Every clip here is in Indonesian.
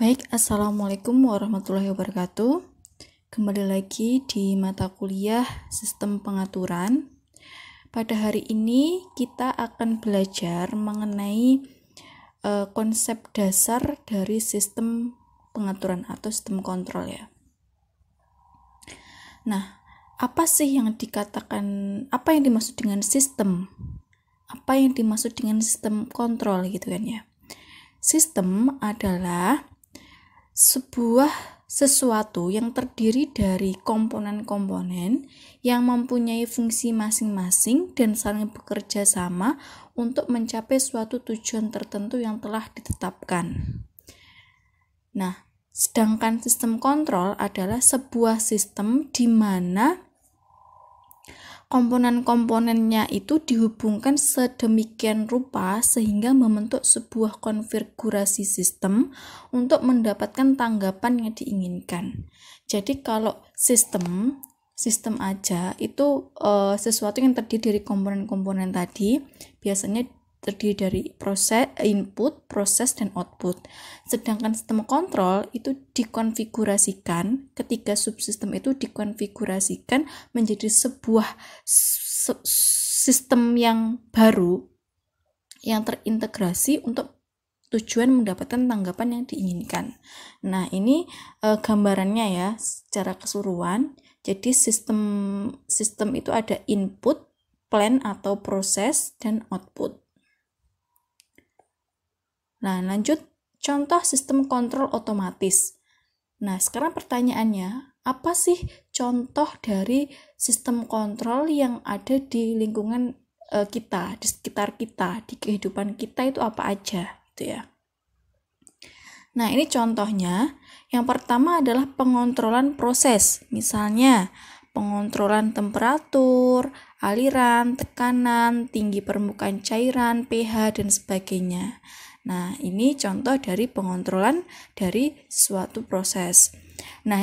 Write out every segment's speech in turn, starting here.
Baik, Assalamualaikum warahmatullahi wabarakatuh. Kembali lagi di mata kuliah Sistem Pengaturan. Pada hari ini kita akan belajar mengenai konsep dasar dari sistem pengaturan atau sistem kontrol ya. Nah, apa sih yang dikatakan, apa yang dimaksud dengan sistem? Apa yang dimaksud dengan sistem kontrol gitu kan ya. Sistem adalah sesuatu yang terdiri dari komponen-komponen yang mempunyai fungsi masing-masing dan saling bekerja sama untuk mencapai suatu tujuan tertentu yang telah ditetapkan. Nah, sedangkan sistem kontrol adalah sebuah sistem di mana komponen-komponennya itu dihubungkan sedemikian rupa sehingga membentuk sebuah konfigurasi sistem untuk mendapatkan tanggapan yang diinginkan. Jadi kalau sistem aja itu sesuatu yang terdiri dari komponen-komponen tadi, biasanya terdiri dari input, proses, dan output. Sedangkan sistem kontrol itu dikonfigurasikan, ketiga subsistem itu dikonfigurasikan menjadi sebuah sistem yang baru yang terintegrasi untuk tujuan mendapatkan tanggapan yang diinginkan. Nah, ini gambarannya ya secara keseluruhan. Jadi sistem itu ada input, plan atau proses, dan output. Nah, lanjut contoh sistem kontrol otomatis. Nah, sekarang pertanyaannya, apa sih contoh dari sistem kontrol yang ada di lingkungan kita, di sekitar kita, di kehidupan kita itu apa aja, gitu ya. Nah, ini contohnya. Yang pertama adalah pengontrolan proses. Misalnya, pengontrolan temperatur, aliran, tekanan, tinggi permukaan cairan, pH, dan sebagainya. Nah, ini contoh dari pengontrolan dari suatu proses. Nah,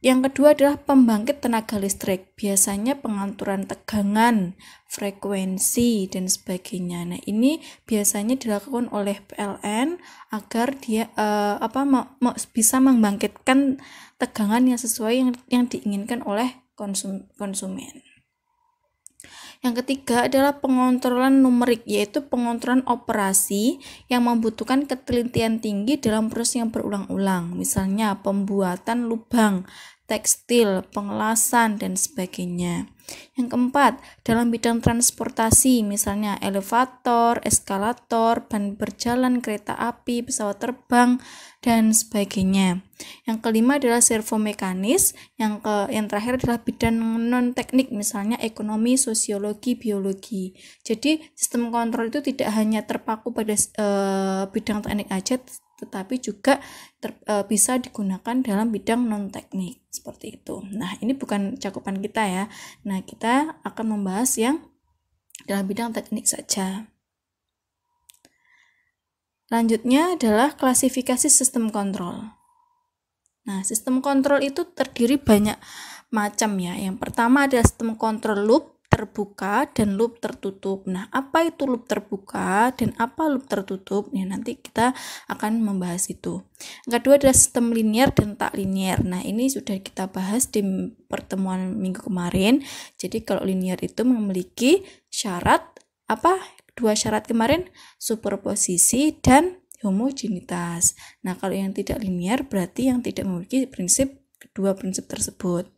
yang kedua adalah pembangkit tenaga listrik. Biasanya pengaturan tegangan, frekuensi, dan sebagainya. Nah, ini biasanya dilakukan oleh PLN agar dia bisa membangkitkan tegangan yang sesuai yang diinginkan oleh konsumen. Yang ketiga adalah pengontrolan numerik, yaitu pengontrolan operasi yang membutuhkan ketelitian tinggi dalam proses yang berulang-ulang, misalnya pembuatan lubang, tekstil, pengelasan, dan sebagainya. Yang keempat, dalam bidang transportasi, misalnya elevator, eskalator, ban berjalan, kereta api, pesawat terbang, dan sebagainya. Yang kelima adalah servomekanis, yang terakhir adalah bidang non-teknik, misalnya ekonomi, sosiologi, biologi. Jadi sistem kontrol itu tidak hanya terpaku pada bidang teknik aja, tetapi juga bisa digunakan dalam bidang non-teknik, seperti itu. Nah, ini bukan cakupan kita ya. Nah, kita akan membahas yang dalam bidang teknik saja. Lanjutnya adalah klasifikasi sistem kontrol. Nah, sistem kontrol itu terdiri banyak macam ya. Yang pertama adalah sistem kontrol loop terbuka dan loop tertutup. Nah, apa itu loop terbuka dan apa loop tertutup? Nah, nanti kita akan membahas itu. Yang kedua adalah sistem linear dan tak linear. Nah, ini sudah kita bahas di pertemuan minggu kemarin. Jadi kalau linear itu memiliki syarat dua syarat kemarin, superposisi dan homogenitas. Nah, kalau yang tidak linear berarti yang tidak memiliki kedua prinsip tersebut.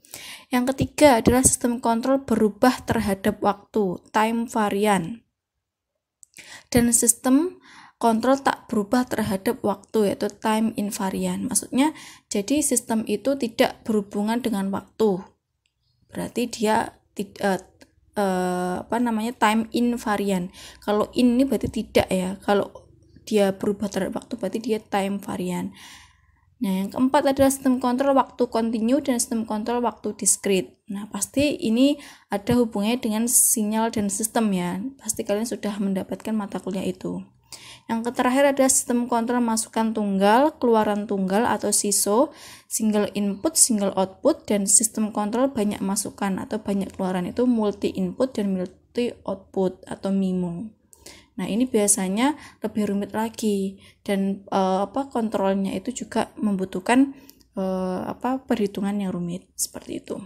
Yang ketiga adalah sistem kontrol berubah terhadap waktu, time variant. Dan sistem kontrol tak berubah terhadap waktu, yaitu time invariant. Maksudnya, jadi sistem itu tidak berhubungan dengan waktu. Berarti dia time invariant. Kalau ini berarti tidak ya. Kalau dia berubah terhadap waktu berarti dia time variant. Nah, yang keempat adalah sistem kontrol waktu kontinu dan sistem kontrol waktu diskrit. Nah, pasti ini ada hubungannya dengan sinyal dan sistem ya. Pasti kalian sudah mendapatkan mata kuliah itu. Yang terakhir adalah sistem kontrol masukan tunggal, keluaran tunggal atau SISO, single input, single output, dan sistem kontrol banyak masukan atau banyak keluaran itu multi input dan multi output atau MIMO. Nah, ini biasanya lebih rumit lagi, dan kontrolnya itu juga membutuhkan perhitungan yang rumit seperti itu.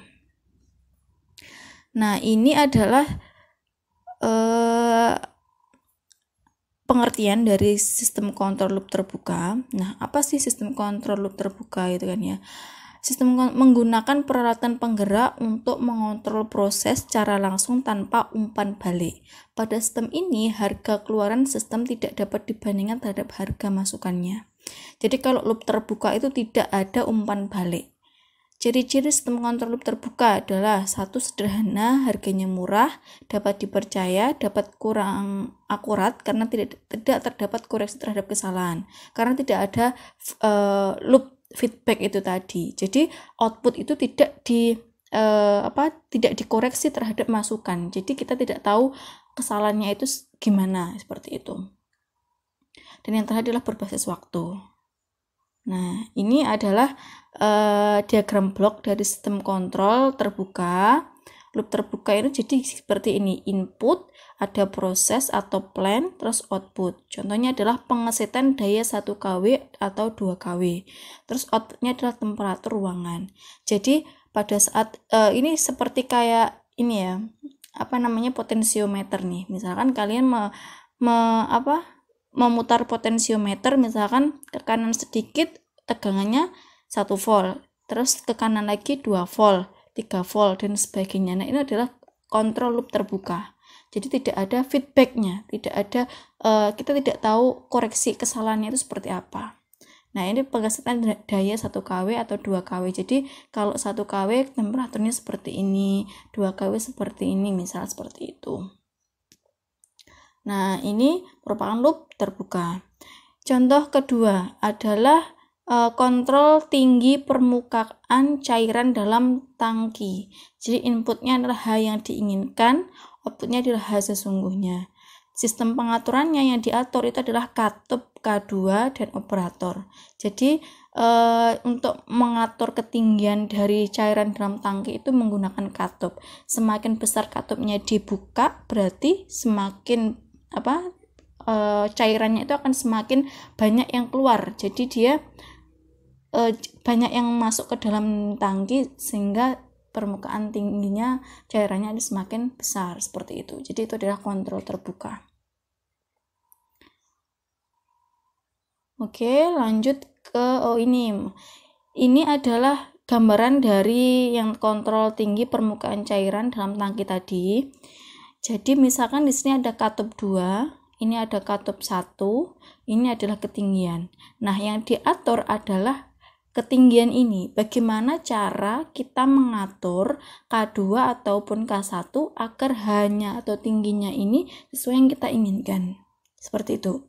Nah, ini adalah pengertian dari sistem kontrol loop terbuka. Nah, apa sih sistem kontrol loop terbuka itu kan ya? Sistem menggunakan peralatan penggerak untuk mengontrol proses secara langsung tanpa umpan balik. Pada sistem ini, harga keluaran sistem tidak dapat dibandingkan terhadap harga masukannya. Jadi kalau loop terbuka itu tidak ada umpan balik. Ciri-ciri sistem kontrol loop terbuka adalah: satu, sederhana, harganya murah, dapat dipercaya, dapat kurang akurat karena tidak terdapat koreksi terhadap kesalahan, karena tidak ada loop feedback itu tadi. Jadi output itu tidak dikoreksi terhadap masukan. Jadi kita tidak tahu kesalahannya itu gimana, seperti itu. Dan yang terakhir adalah berbasis waktu. Nah, ini adalah diagram blok dari sistem kontrol terbuka. Loop terbuka itu jadi seperti ini: input, ada proses atau plan, terus output. Contohnya adalah pengesetan daya 1 kW atau 2 kW. Terus outputnya adalah temperatur ruangan. Jadi pada saat ini seperti kayak ini ya, potensiometer nih. Misalkan kalian memutar potensiometer, misalkan ke kanan sedikit tegangannya 1 volt, terus ke kanan lagi 2 volt, 3 volt, dan sebagainya. Nah, ini adalah kontrol loop terbuka. Jadi tidak ada feedbacknya, kita tidak tahu koreksi kesalahannya itu seperti apa. Nah, ini pengesetan daya 1 kW atau 2 kW. Jadi kalau 1 kW temperaturnya seperti ini, 2 kW seperti ini, misal seperti itu. Nah, ini merupakan loop terbuka. Contoh kedua adalah kontrol tinggi permukaan cairan dalam tangki. Jadi inputnya adalah H yang diinginkan, outputnya adalah H sesungguhnya. Sistem pengaturannya yang diatur itu adalah katup, K2, dan operator. Jadi untuk mengatur ketinggian dari cairan dalam tangki itu menggunakan katup. Semakin besar katupnya dibuka, berarti semakin cairannya itu akan semakin banyak yang keluar. Jadi dia banyak yang masuk ke dalam tangki sehingga permukaan tingginya cairannya semakin besar, seperti itu. Jadi itu adalah kontrol terbuka. Oke, lanjut ke ini adalah gambaran dari yang kontrol tinggi permukaan cairan dalam tangki tadi. Jadi misalkan di sini ada katup 2, ini ada katup 1, ini adalah ketinggian. Nah, yang diatur adalah ketinggian ini. Bagaimana cara kita mengatur K2 ataupun K1 agar hanya atau tingginya ini sesuai yang kita inginkan. Seperti itu.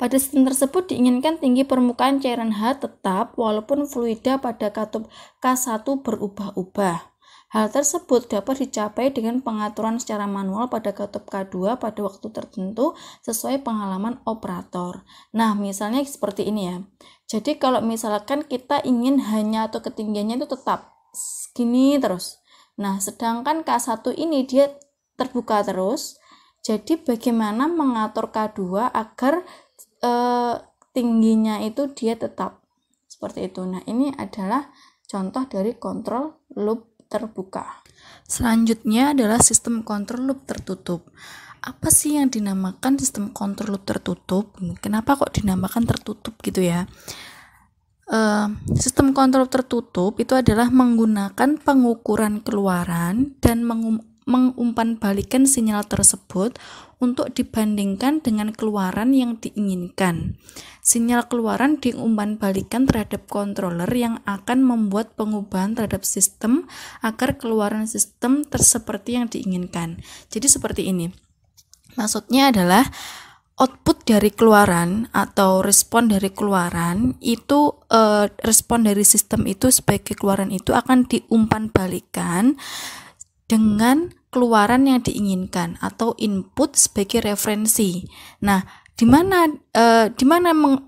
Pada sistem tersebut diinginkan tinggi permukaan cairan H tetap walaupun fluida pada katup K1 berubah-ubah. Hal tersebut dapat dicapai dengan pengaturan secara manual pada katup K2 pada waktu tertentu sesuai pengalaman operator. Nah, misalnya seperti ini ya. Jadi kalau misalkan kita ingin hanya atau ketinggiannya itu tetap segini terus. Nah, sedangkan K1 ini dia terbuka terus. Jadi bagaimana mengatur K2 agar tingginya itu dia tetap seperti itu. Nah, ini adalah contoh dari kontrol loop terbuka. Selanjutnya adalah sistem kontrol loop tertutup. Apa sih yang dinamakan sistem kontrol loop tertutup? Kenapa kok dinamakan tertutup gitu ya? Sistem kontrol tertutup itu adalah menggunakan pengukuran keluaran dan mengumpanbalikan sinyal tersebut untuk dibandingkan dengan keluaran yang diinginkan. Sinyal keluaran diumpanbalikan terhadap controller yang akan membuat pengubahan terhadap sistem agar keluaran sistem seperti yang diinginkan. Jadi seperti ini. Maksudnya adalah output dari keluaran atau respon dari keluaran itu respon dari sistem itu sebagai keluaran itu akan diumpanbalikan dengan keluaran yang diinginkan atau input sebagai referensi. Nah, di mana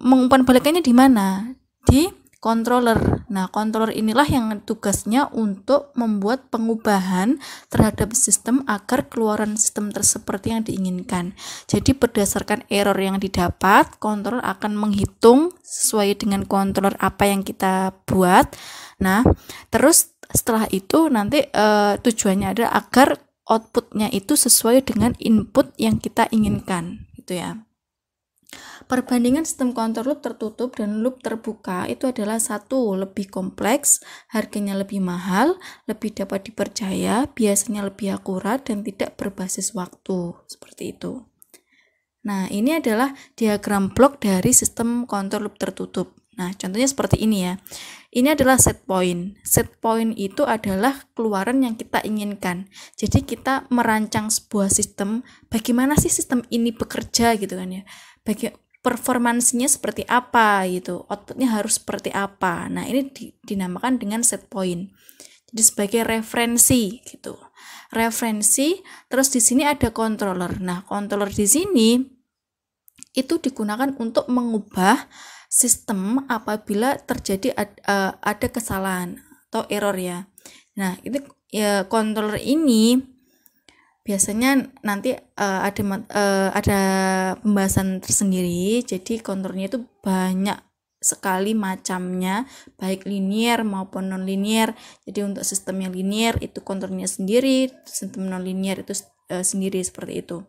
mengumpanbalikannya di mana? Di controller. Nah, controller inilah yang tugasnya untuk membuat pengubahan terhadap sistem agar keluaran sistem seperti yang diinginkan. Jadi berdasarkan error yang didapat, controller akan menghitung sesuai dengan controller apa yang kita buat. Nah, terus setelah itu nanti tujuannya adalah agar outputnya itu sesuai dengan input yang kita inginkan, gitu ya. Perbandingan sistem kontrol loop tertutup dan loop terbuka itu adalah satu, lebih kompleks, harganya lebih mahal, lebih dapat dipercaya, biasanya lebih akurat, dan tidak berbasis waktu. Seperti itu. Nah, ini adalah diagram blok dari sistem kontrol loop tertutup. Nah, contohnya seperti ini ya. Ini adalah set point. Set point itu adalah keluaran yang kita inginkan. Jadi kita merancang sebuah sistem, bagaimana sih sistem ini bekerja gitu kan ya. Performansinya seperti apa gitu, outputnya harus seperti apa. Nah, ini dinamakan dengan set point. Jadi sebagai referensi gitu. Referensi, terus di sini ada controller. Nah, controller di sini itu digunakan untuk mengubah sistem apabila terjadi ada kesalahan atau error ya. Nah, ini ya controller ini biasanya nanti ada pembahasan tersendiri. Jadi kontrolnya itu banyak sekali macamnya, baik linear maupun non-linear. Jadi untuk sistem yang linear itu kontrolnya sendiri, sistem non-linear itu sendiri, seperti itu.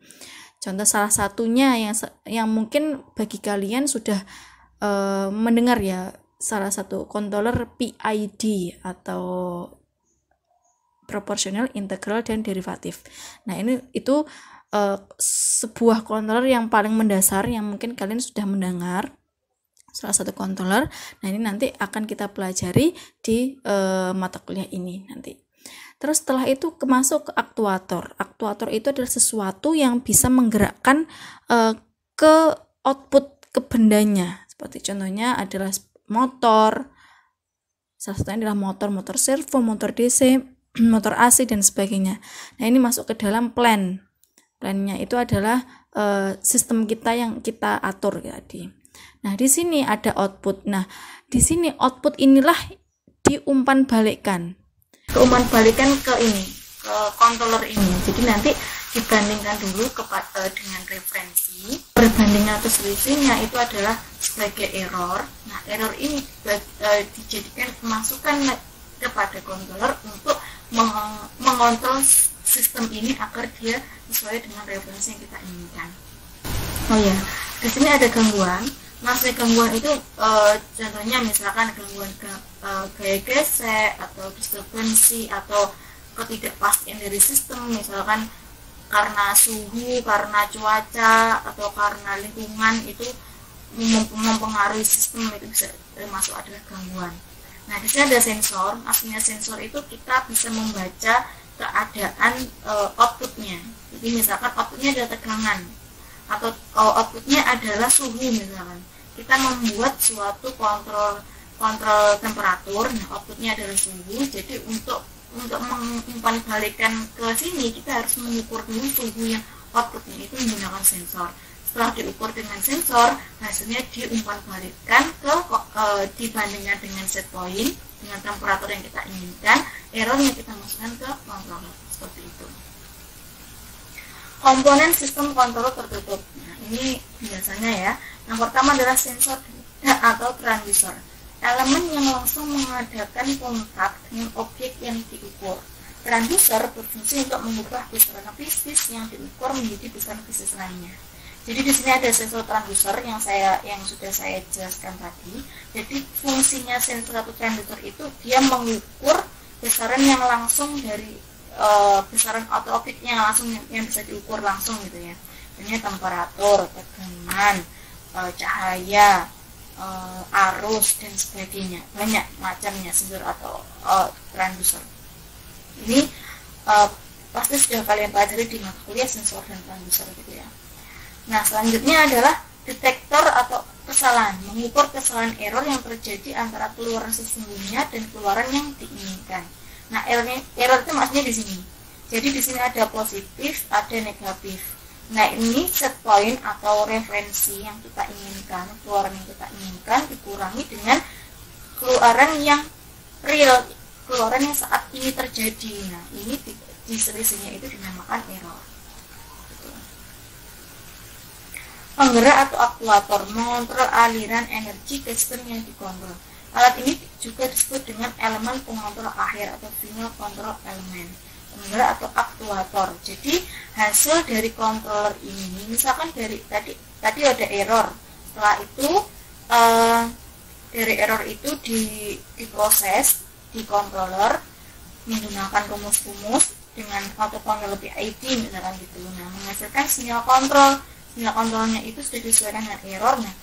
Contoh salah satunya yang mungkin bagi kalian sudah mendengar ya, salah satu controller PID atau proporsional, integral, dan derivatif. Nah, itu sebuah controller yang paling mendasar yang mungkin kalian sudah mendengar, salah satu controller. Nah, ini nanti akan kita pelajari di mata kuliah ini nanti. Terus setelah itu masuk ke aktuator. Aktuator itu adalah sesuatu yang bisa menggerakkan ke output ke bendanya. Seperti contohnya adalah motor. Salah satunya adalah motor servo, motor DC, motor AC, dan sebagainya. Nah, ini masuk ke dalam plan. Plannya itu adalah sistem kita yang kita atur tadi. Nah, di sini ada output. Nah, di sini output inilah diumpan balikkan ke ini, ke controller ini. Jadi nanti dibandingkan dulu dengan referensi. Perbandingan atau selisihnya itu adalah sebagai error. Nah, error ini dijadikan masukan kepada controller untuk mengontrol sistem ini agar dia sesuai dengan referensi yang kita inginkan. Oh ya, di sini ada gangguan. Maksud gangguan itu contohnya misalkan gangguan gaya gesek atau disturbansi atau ketidakpastian dari sistem, misalkan karena suhu, karena cuaca, atau karena lingkungan itu mempengaruhi sistem, itu bisa termasuk adalah gangguan. Nah, di sini ada sensor. Aslinya sensor itu kita bisa membaca keadaan outputnya. Jadi misalkan outputnya adalah tegangan atau outputnya adalah suhu misalkan. Kita membuat suatu kontrol temperatur, nah outputnya adalah suhu. Jadi untuk mengumpan balikan ke sini kita harus mengukur dulu suhu yang outputnya itu menggunakan sensor. Setelah diukur dengan sensor, hasilnya diumpan balikkan dibandingkan dengan set point, dengan temperatur yang kita inginkan, errornya kita masukkan ke controller, seperti itu. Komponen sistem kontrol tertutup. Nah, ini biasanya ya. Yang pertama adalah sensor atau transducer, elemen yang langsung mengadakan kontak dengan objek yang diukur. Transducer berfungsi untuk mengubah besaran bisnis yang diukur menjadi besaran bisnis lainnya. Jadi di sini ada sensor transducer yang sudah saya jelaskan tadi. Jadi fungsinya sensor atau transducer itu dia mengukur besaran yang langsung dari besaran atau objek yang langsung yang bisa diukur langsung gitu ya. Ini temperatur, tegangan, cahaya, arus, dan sebagainya. Banyak macamnya sensor atau transducer. Ini pasti sudah kalian pelajari di mata kuliah sensor dan transducer gitu ya. Nah, selanjutnya adalah detektor atau kesalahan, mengukur kesalahan error yang terjadi antara keluaran sesungguhnya dan keluaran yang diinginkan. Nah, error itu maksudnya di sini. Jadi di sini ada positif, ada negatif. Nah, ini set point atau referensi yang kita inginkan, keluaran yang kita inginkan dikurangi dengan keluaran yang real, keluaran yang saat ini terjadi. Nah, ini di selisihnya itu dinamakan error. Penggerak atau aktuator mengontrol aliran energi ke sistem yang dikontrol. Alat ini juga disebut dengan elemen pengontrol akhir atau final control element, penggerak atau aktuator. Jadi hasil dari controller ini, misalkan dari tadi ada error, setelah itu dari error itu diproses di controller menggunakan rumus-rumus dengan autocontrol PID misalkan gitu. Nah, menghasilkan sinyal kontrol. Sinyal kontrolnya itu sudah disesuaikan dengan error. Nah,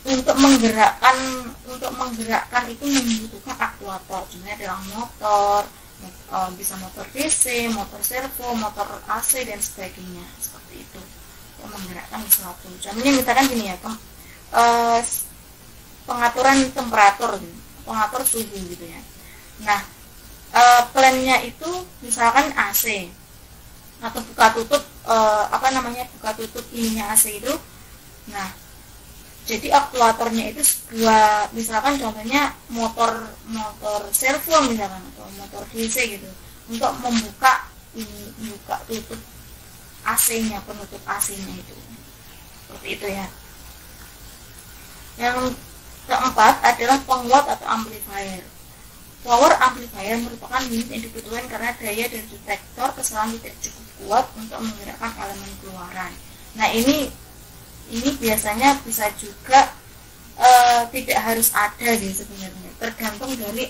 untuk menggerakkan itu membutuhkan aktuator. Contohnya adalah motor, bisa motor DC, motor servo, motor AC dan sebagainya, seperti itu. Untuk menggerakkan sesuatu. Contohnya misalkan gini ya, pengaturan temperatur, pengatur suhu gitu ya. Nah, plannya itu misalkan AC atau buka tutup buka tutup ininya AC itu. Nah, jadi aktuatornya itu sebuah, misalkan contohnya motor servo misalkan atau motor DC gitu, untuk membuka tutup AC-nya, penutup AC-nya itu, seperti itu ya. Yang keempat adalah penguat atau amplifier. Power amplifier merupakan unit yang dibutuhkan karena daya dari detektor kesalahan tidak cukup kuat untuk menggerakkan elemen keluaran. Nah, ini biasanya bisa juga tidak harus ada sih sebenarnya, tergantung dari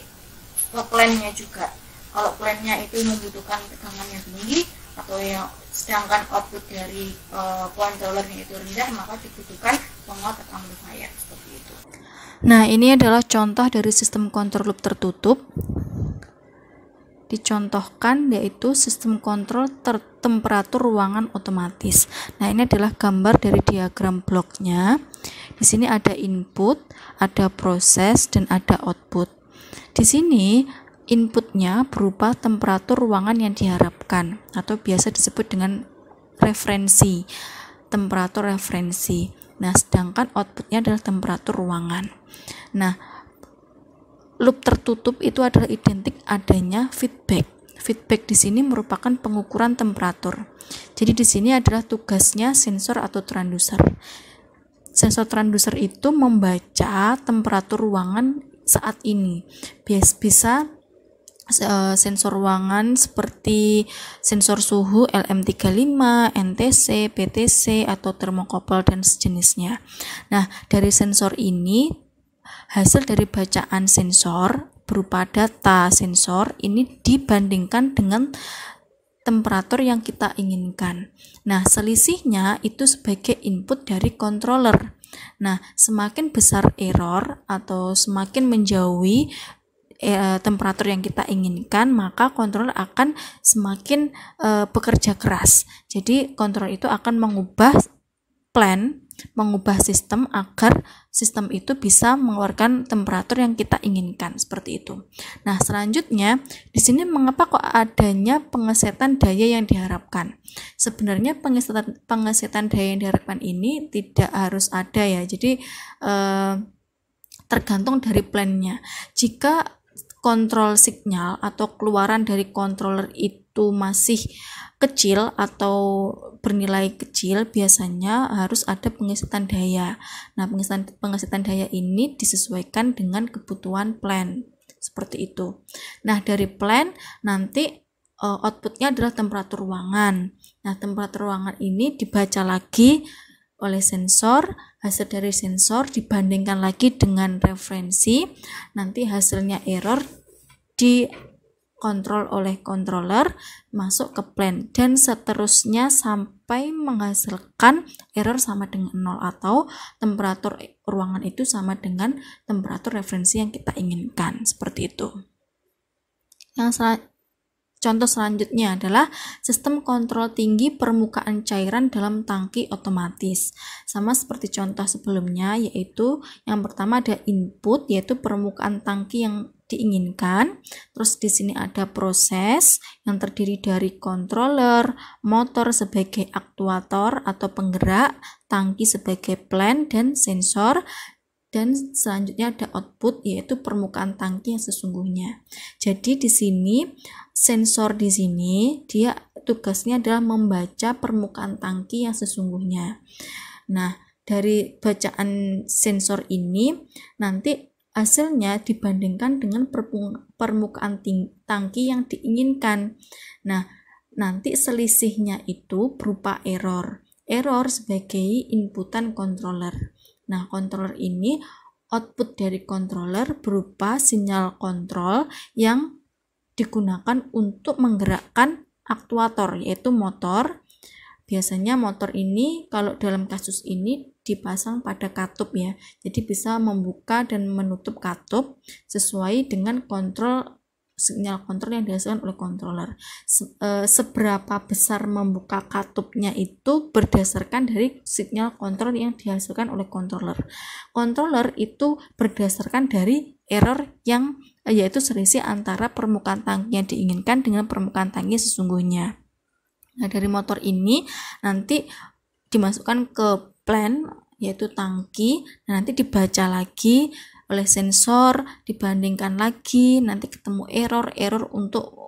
plannya juga. Kalau plannya itu membutuhkan tegangan yang tinggi atau yang sedangkan output dari controllernya itu rendah, maka dibutuhkan penguat atau amplifier, seperti itu. Nah, ini adalah contoh dari sistem kontrol loop tertutup. Dicontohkan yaitu sistem kontrol temperatur ruangan otomatis. Nah, ini adalah gambar dari diagram bloknya. Di sini ada input, ada proses, dan ada output. Di sini inputnya berupa temperatur ruangan yang diharapkan atau biasa disebut dengan referensi, temperatur referensi. Nah, sedangkan outputnya adalah temperatur ruangan. Nah, loop tertutup itu adalah identik adanya feedback. Feedback di sini merupakan pengukuran temperatur. Jadi di sini adalah tugasnya sensor atau transducer. Sensor transducer itu membaca temperatur ruangan saat ini. Bisa sensor ruangan seperti sensor suhu LM35, NTC, PTC, atau termokouple dan sejenisnya. Nah, dari sensor ini, hasil dari bacaan sensor berupa data sensor ini dibandingkan dengan temperatur yang kita inginkan. Nah, selisihnya itu sebagai input dari controller. Nah, semakin besar error atau semakin menjauhi temperatur yang kita inginkan, maka controller akan semakin bekerja keras. Jadi controller itu akan mengubah sistem agar sistem itu bisa mengeluarkan temperatur yang kita inginkan, seperti itu. Nah, selanjutnya di sini mengapa kok adanya pengesetan daya yang diharapkan? Sebenarnya pengesetan daya yang diharapkan ini tidak harus ada ya. Jadi tergantung dari plannya. Jika kontrol signal atau keluaran dari controller itu masih kecil atau bernilai kecil, biasanya harus ada pengesetan daya. Nah, pengesetan daya ini disesuaikan dengan kebutuhan plan, seperti itu. Nah, dari plan nanti outputnya adalah temperatur ruangan. Nah, temperatur ruangan ini dibaca lagi oleh sensor, hasil dari sensor dibandingkan lagi dengan referensi, nanti hasilnya error dikontrol oleh controller masuk ke plan dan seterusnya sampai menghasilkan error sama dengan 0 atau temperatur ruangan itu sama dengan temperatur referensi yang kita inginkan, seperti itu. Contoh selanjutnya adalah sistem kontrol tinggi permukaan cairan dalam tangki otomatis. Sama seperti contoh sebelumnya, yaitu yang pertama ada input, yaitu permukaan tangki yang diinginkan. Terus di sini ada proses yang terdiri dari controller, motor sebagai aktuator atau penggerak, tangki sebagai plan, dan sensor dan selanjutnya ada output, yaitu permukaan tangki yang sesungguhnya. Jadi di sini sensor di sini dia tugasnya adalah membaca permukaan tangki yang sesungguhnya. Nah, dari bacaan sensor ini nanti hasilnya dibandingkan dengan permukaan tangki yang diinginkan. Nah, nanti selisihnya itu berupa error sebagai inputan controller. Nah, controller ini output dari controller berupa sinyal kontrol yang digunakan untuk menggerakkan aktuator, yaitu motor. Biasanya motor ini kalau dalam kasus ini dipasang pada katup ya, jadi bisa membuka dan menutup katup sesuai dengan sinyal kontrol yang dihasilkan oleh controller. Seberapa besar membuka katupnya itu berdasarkan dari sinyal kontrol yang dihasilkan oleh controller. Controller itu berdasarkan dari error yang yaitu selisih antara permukaan tangki yang diinginkan dengan permukaan tangki sesungguhnya. Nah, dari motor ini nanti dimasukkan ke plan, yaitu tangki, dan nanti dibaca lagi oleh sensor, dibandingkan lagi, nanti ketemu error untuk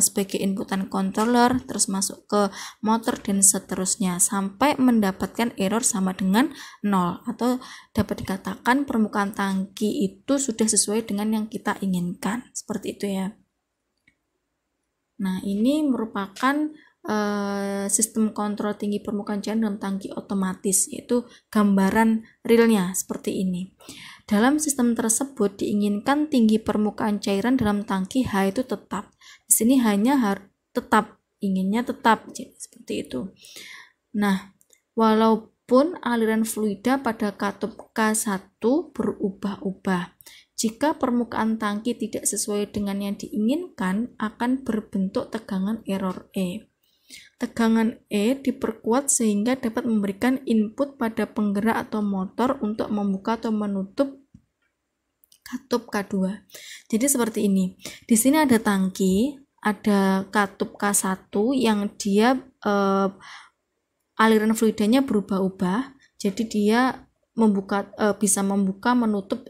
sebagai inputan controller, terus masuk ke motor dan seterusnya sampai mendapatkan error sama dengan 0, atau dapat dikatakan permukaan tangki itu sudah sesuai dengan yang kita inginkan, seperti itu ya. Nah, ini merupakan sistem kontrol tinggi permukaan cairan dalam tangki otomatis, yaitu gambaran realnya seperti ini. Dalam sistem tersebut diinginkan tinggi permukaan cairan dalam tangki H itu tetap. Di sini hanya tetap, inginnya tetap, jadi seperti itu. Nah, walaupun aliran fluida pada katup K1 berubah-ubah, jika permukaan tangki tidak sesuai dengan yang diinginkan, akan berbentuk tegangan error E. Tegangan E diperkuat sehingga dapat memberikan input pada penggerak atau motor untuk membuka atau menutup katup K2. Jadi seperti ini. Di sini ada tangki, ada katup K1 yang dia aliran fluidanya berubah-ubah. Jadi dia bisa membuka, menutup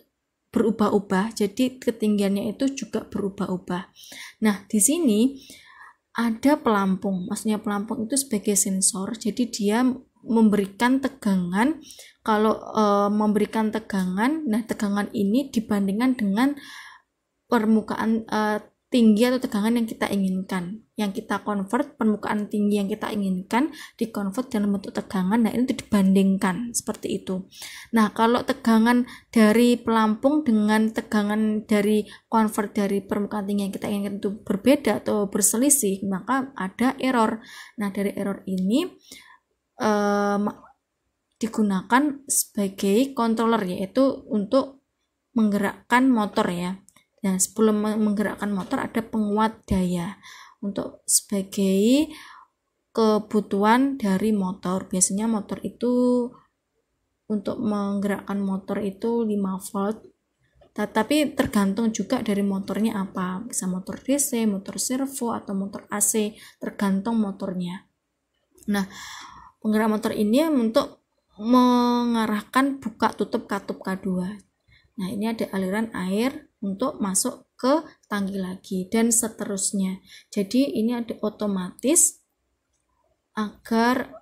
berubah-ubah. Jadi ketinggiannya itu juga berubah-ubah. Nah, di sini ada pelampung, maksudnya pelampung itu sebagai sensor, jadi dia memberikan tegangan. Kalau memberikan tegangan, nah tegangan ini dibandingkan dengan permukaan tinggi atau tegangan yang kita inginkan, yang kita convert, permukaan tinggi yang kita inginkan dikonvert dalam bentuk tegangan. Nah, ini dibandingkan seperti itu. Nah, kalau tegangan dari pelampung dengan tegangan dari convert dari permukaan tinggi yang kita inginkan itu berbeda atau berselisih, maka ada error. Nah, dari error ini digunakan sebagai controller, yaitu untuk menggerakkan motor ya. Nah, sebelum menggerakkan motor ada penguat daya untuk sebagai kebutuhan dari motor. Biasanya motor itu untuk menggerakkan motor itu 5 volt. Tapi tergantung juga dari motornya apa. Bisa motor DC, motor servo, atau motor AC, tergantung motornya. Nah, penggerak motor ini untuk mengarahkan buka tutup katup K2. Nah, ini ada aliran air untuk masuk ke tangki lagi dan seterusnya. Jadi ini ada otomatis agar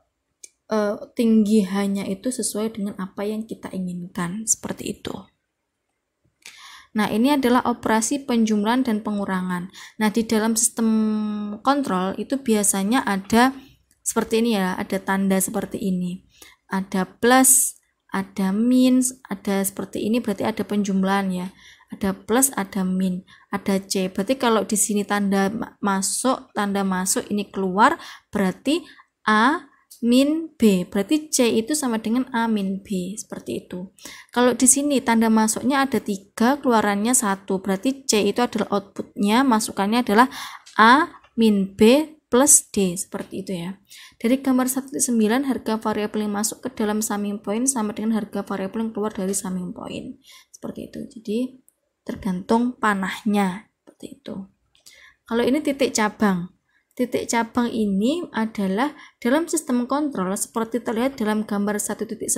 tinggi H-nya itu sesuai dengan apa yang kita inginkan, seperti itu. Nah, ini adalah operasi penjumlahan dan pengurangan. Nah, di dalam sistem kontrol itu biasanya ada seperti ini ya, ada tanda seperti ini. Ada plus, ada min, ada seperti ini, berarti ada penjumlahan ya. Ada plus, ada min, ada C. Berarti kalau di sini tanda masuk ini keluar, berarti A min B. Berarti C itu sama dengan A min B, seperti itu. Kalau di sini tanda masuknya ada 3, keluarannya 1. Berarti C itu adalah outputnya, masukannya adalah A min B plus D, seperti itu ya. Dari gambar 1.9, harga variabel yang masuk ke dalam summing point sama dengan harga variabel yang keluar dari summing point, seperti itu. Jadi tergantung panahnya, seperti itu. Kalau ini titik cabang titik cabang ini adalah dalam sistem kontrol seperti terlihat dalam gambar 1.10,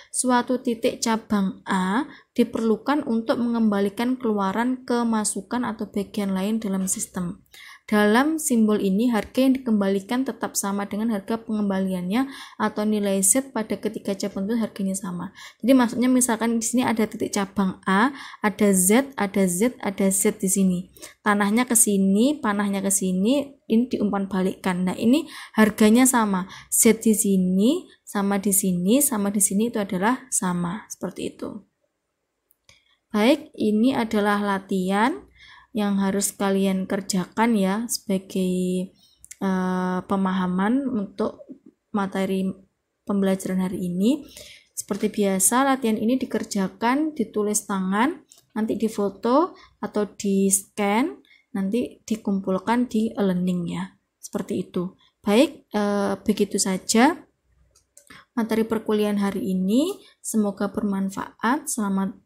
suatu titik cabang A diperlukan untuk mengembalikan keluaran ke masukan atau bagian lain dalam sistem. Dalam simbol ini, harga yang dikembalikan tetap sama dengan harga pengembaliannya atau nilai Z pada ketiga cabang itu harganya sama. Jadi maksudnya misalkan di sini ada titik cabang A, ada Z, ada Z, ada Z di sini. Tanahnya ke sini, panahnya ke sini, ini diumpan balikkan. Nah, ini harganya sama. Z di sini, sama di sini, sama di sini itu adalah sama. Seperti itu. Baik, ini adalah latihan yang harus kalian kerjakan ya sebagai pemahaman untuk materi pembelajaran hari ini. Seperti biasa, latihan ini dikerjakan, ditulis tangan, nanti difoto atau di scan, nanti dikumpulkan di e-learning ya. Seperti itu. Baik, begitu saja materi perkuliahan hari ini. Semoga bermanfaat. Selamat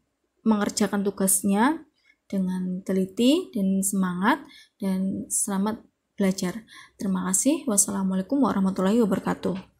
mengerjakan tugasnya dengan teliti dan semangat, dan selamat belajar. Terima kasih. Wassalamualaikum warahmatullahi wabarakatuh.